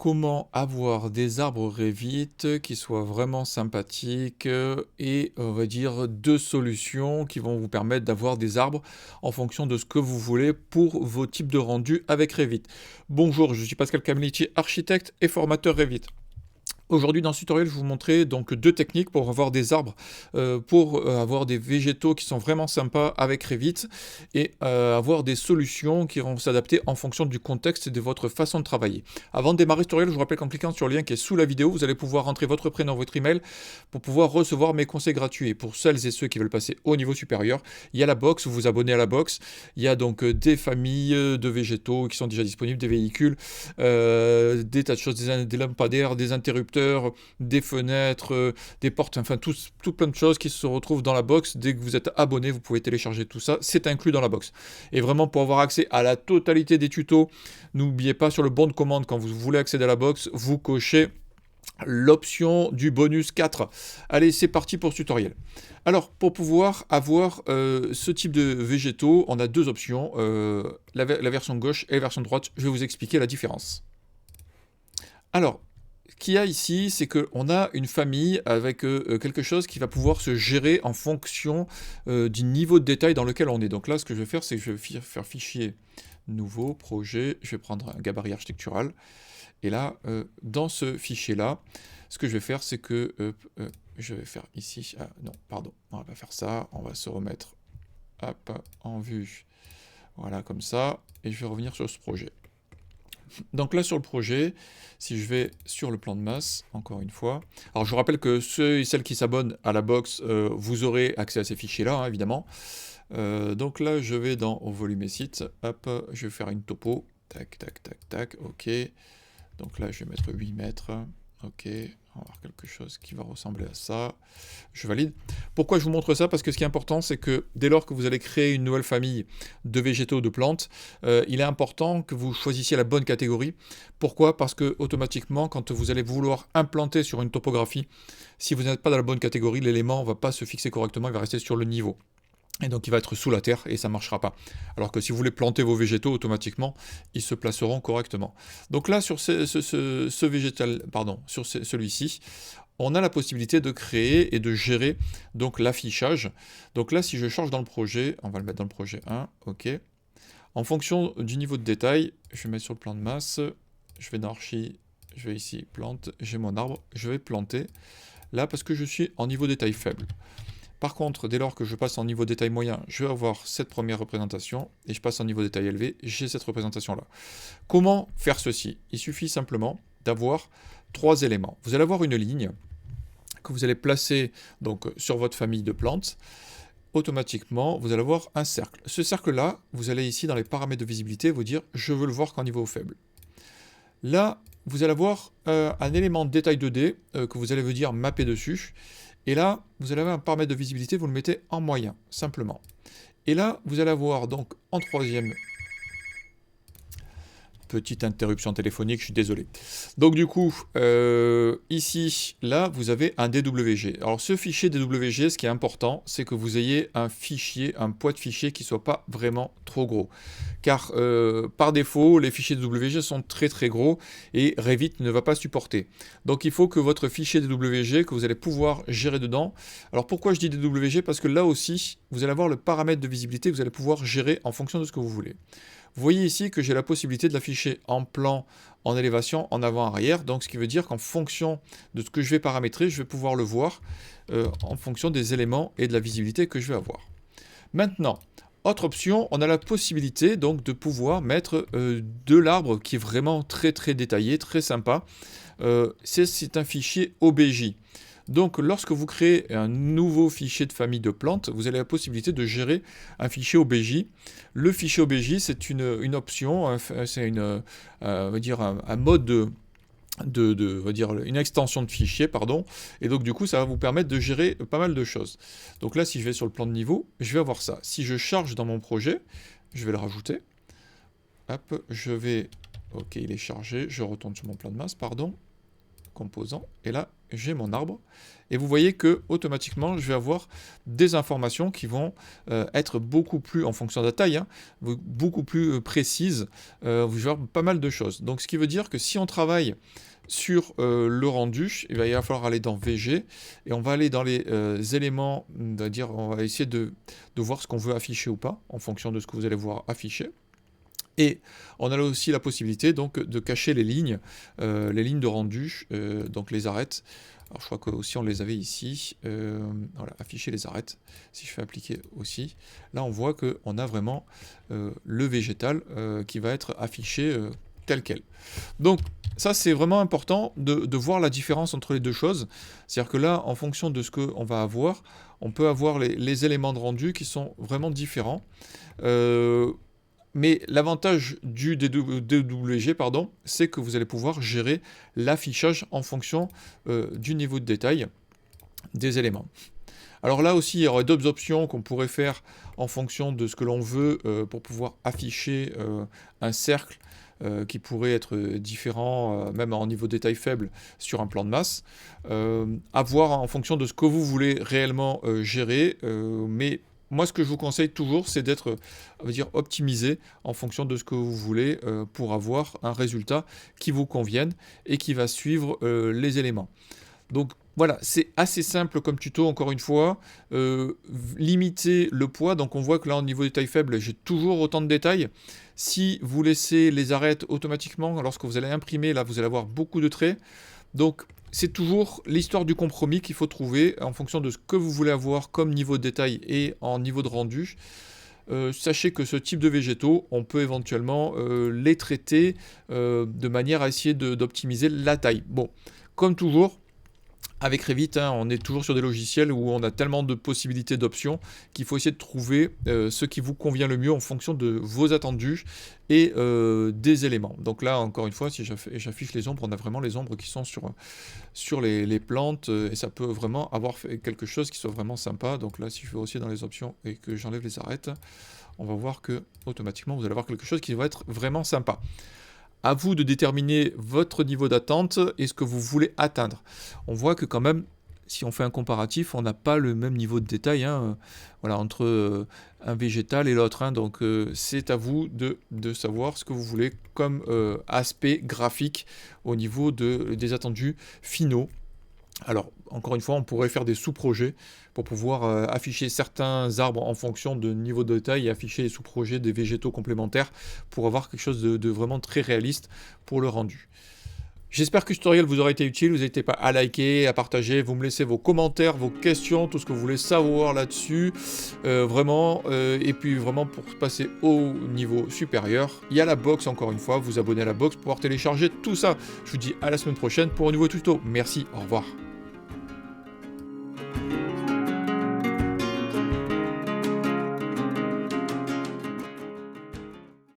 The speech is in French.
Comment avoir des arbres Revit qui soient vraiment sympathiques et on va dire 2 solutions qui vont vous permettre d'avoir des arbres en fonction de ce que vous voulez pour vos types de rendus avec Revit. Bonjour, je suis Pascal Camillici, architecte et formateur Revit. Aujourd'hui dans ce tutoriel, je vais vous montrer donc 2 techniques pour avoir des arbres, pour avoir des végétaux qui sont vraiment sympas avec Revit et avoir des solutions qui vont s'adapter en fonction du contexte et de votre façon de travailler. Avant de démarrer ce tutoriel, je vous rappelle qu'en cliquant sur le lien qui est sous la vidéo, vous allez pouvoir rentrer votre prénom, votre email pour pouvoir recevoir mes conseils gratuits. Et pour celles et ceux qui veulent passer au niveau supérieur, il y a la box, vous vous abonnez à la box. Il y a donc des familles de végétaux qui sont déjà disponibles, des véhicules, des tas de choses, des lampadaires, des interrupteurs, des fenêtres, des portes, enfin tout plein de choses qui se retrouvent dans la box. Dès que vous êtes abonné, vous pouvez télécharger tout ça, c'est inclus dans la box. Et vraiment pour avoir accès à la totalité des tutos, n'oubliez pas sur le bon de commande quand vous voulez accéder à la box, vous cochez l'option du bonus 4. Allez, c'est parti pour ce tutoriel. Alors, pour pouvoir avoir ce type de végétaux, on a deux options, la version gauche et la version droite. Je vais vous expliquer la différence. Alors, ce qu'il y a ici, c'est qu'on a une famille avec quelque chose qui va pouvoir se gérer en fonction du niveau de détail dans lequel on est. Donc là, ce que je vais faire, c'est que je vais faire fichier nouveau, projet, je vais prendre un gabarit architectural. Et là, dans ce fichier-là, ce que je vais faire, c'est que je vais faire ici... Ah, non, pardon, on va pas faire ça. On va se remettre hop, en vue. Voilà, comme ça. Et je vais revenir sur ce projet. Donc là, sur le projet, si je vais sur le plan de masse, encore une fois... Alors, je vous rappelle que ceux et celles qui s'abonnent à la box, vous aurez accès à ces fichiers-là, hein, évidemment. Donc là, je vais dans au volume et site. Hop, je vais faire une topo. Tac, tac, tac, tac, ok. Donc là, je vais mettre 8 mètres. Ok, on va avoir quelque chose qui va ressembler à ça. Je valide. Pourquoi je vous montre ça? Parce que ce qui est important, c'est que dès lors que vous allez créer une nouvelle famille de végétaux, de plantes, il est important que vous choisissiez la bonne catégorie. Pourquoi? Parce que automatiquement, quand vous allez vouloir implanter sur une topographie, si vous n'êtes pas dans la bonne catégorie, l'élément ne va pas se fixer correctement, il va rester sur le niveau. Et donc il va être sous la terre et ça ne marchera pas. Alors que si vous voulez planter vos végétaux, automatiquement, ils se placeront correctement. Donc là, sur ce végétal, pardon, sur celui-ci, on a la possibilité de créer et de gérer donc l'affichage. Donc là, si je change dans le projet, on va le mettre dans le projet 1, ok. En fonction du niveau de détail, je vais mettre sur le plan de masse, je vais dans Archi, je vais ici, plante, j'ai mon arbre, je vais planter là parce que je suis en niveau détail faible. Par contre, dès lors que je passe en niveau détail moyen, je vais avoir cette première représentation, et je passe en niveau détail élevé, j'ai cette représentation-là. Comment faire ceci? Il suffit simplement d'avoir 3 éléments. Vous allez avoir une ligne que vous allez placer donc, sur votre famille de plantes. Automatiquement, vous allez avoir un cercle. Ce cercle-là, vous allez ici dans les paramètres de visibilité vous dire « je veux le voir qu'en niveau faible ». Là, vous allez avoir un élément de détail 2D que vous allez vous dire mapper dessus. Et là, vous allez avoir un paramètre de visibilité, vous le mettez en moyen, simplement. Et là, vous allez avoir donc en troisième... Petite interruption téléphonique, je suis désolé. Donc du coup, ici, là, vous avez un DWG. Alors ce fichier DWG, ce qui est important, c'est que vous ayez un fichier, un poids de fichier qui ne soit pas vraiment trop gros. Car par défaut, les fichiers DWG sont très très gros et Revit ne va pas supporter. Donc il faut que votre fichier DWG, que vous allez pouvoir gérer dedans. Alors pourquoi je dis DWG? Parce que là aussi, vous allez avoir le paramètre de visibilité que vous allez pouvoir gérer en fonction de ce que vous voulez. Vous voyez ici que j'ai la possibilité de l'afficher en plan, en élévation, en avant, arrière. Donc ce qui veut dire qu'en fonction de ce que je vais paramétrer, je vais pouvoir le voir en fonction des éléments et de la visibilité que je vais avoir. Maintenant, autre option, on a la possibilité donc de pouvoir mettre de l'arbre qui est vraiment très très détaillé, très sympa. C'est un fichier OBJ. Donc, lorsque vous créez un nouveau fichier de famille de plantes, vous avez la possibilité de gérer un fichier OBJ. Le fichier OBJ, c'est une option, c'est on va dire un mode on va dire une extension de fichier, pardon. Et donc, du coup, ça va vous permettre de gérer pas mal de choses. Donc là, si je vais sur le plan de niveau, je vais avoir ça. Si je charge dans mon projet, je vais le rajouter. Hop, je vais... Ok, il est chargé. Je retourne sur mon plan de masse, pardon. composants, et là j'ai mon arbre. Et vous voyez que automatiquement je vais avoir des informations qui vont être beaucoup plus, en fonction de la taille, hein, beaucoup plus précises. Vous allez voir pas mal de choses. Donc ce qui veut dire que si on travaille sur le rendu, il va falloir aller dans VG et on va aller dans les éléments, c'est-à-dire on va essayer de voir ce qu'on veut afficher ou pas en fonction de ce que vous allez voir afficher. Et on a là aussi la possibilité donc de cacher les lignes de rendu, donc les arêtes. Alors je crois que aussi on les avait ici, voilà, afficher les arêtes, si je fais appliquer aussi, là on voit qu'on a vraiment le végétal qui va être affiché tel quel. Donc ça c'est vraiment important de voir la différence entre les deux choses, c'est-à-dire que là en fonction de ce qu'on va avoir, on peut avoir les éléments de rendu qui sont vraiment différents. Mais l'avantage du DWG, c'est que vous allez pouvoir gérer l'affichage en fonction du niveau de détail des éléments. Alors là aussi, il y aurait d'autres options qu'on pourrait faire en fonction de ce que l'on veut pour pouvoir afficher un cercle qui pourrait être différent, même en niveau de détail faible, sur un plan de masse. À voir en fonction de ce que vous voulez réellement gérer, mais moi, ce que je vous conseille toujours, c'est d'être, optimisé en fonction de ce que vous voulez pour avoir un résultat qui vous convienne et qui va suivre les éléments. Donc voilà, c'est assez simple comme tuto, encore une fois. Limiter le poids, donc on voit que là, au niveau des tailles faibles, j'ai toujours autant de détails. Si vous laissez les arêtes automatiquement, lorsque vous allez imprimer, là, vous allez avoir beaucoup de traits. Donc, c'est toujours l'histoire du compromis qu'il faut trouver en fonction de ce que vous voulez avoir comme niveau de détail et en niveau de rendu. Sachez que ce type de végétaux, on peut éventuellement les traiter de manière à essayer d'optimiser la taille. Bon, comme toujours, avec Revit, on est toujours sur des logiciels où on a tellement de possibilités d'options qu'il faut essayer de trouver ce qui vous convient le mieux en fonction de vos attendus et des éléments. Donc là, encore une fois, si j'affiche les ombres, on a vraiment les ombres qui sont sur les plantes et ça peut vraiment avoir fait quelque chose qui soit vraiment sympa. Donc là, si je vais aussi dans les options et que j'enlève les arêtes, on va voir que automatiquement, vous allez avoir quelque chose qui va être vraiment sympa. À vous de déterminer votre niveau d'attente et ce que vous voulez atteindre. On voit que quand même, si on fait un comparatif, on n'a pas le même niveau de détail voilà, entre un végétal et l'autre. Donc c'est à vous de savoir ce que vous voulez comme aspect graphique au niveau des attendus finaux. Alors, encore une fois, on pourrait faire des sous-projets pour pouvoir afficher certains arbres en fonction de niveau de détail et afficher les sous-projets des végétaux complémentaires pour avoir quelque chose de vraiment très réaliste pour le rendu. J'espère que ce tutoriel vous aura été utile, vous n'hésitez pas à liker, à partager, vous me laissez vos commentaires, vos questions, tout ce que vous voulez savoir là-dessus, et puis vraiment pour passer au niveau supérieur, il y a la box encore une fois, vous abonnez à la box pour pouvoir télécharger tout ça. Je vous dis à la semaine prochaine pour un nouveau tuto, merci, au revoir.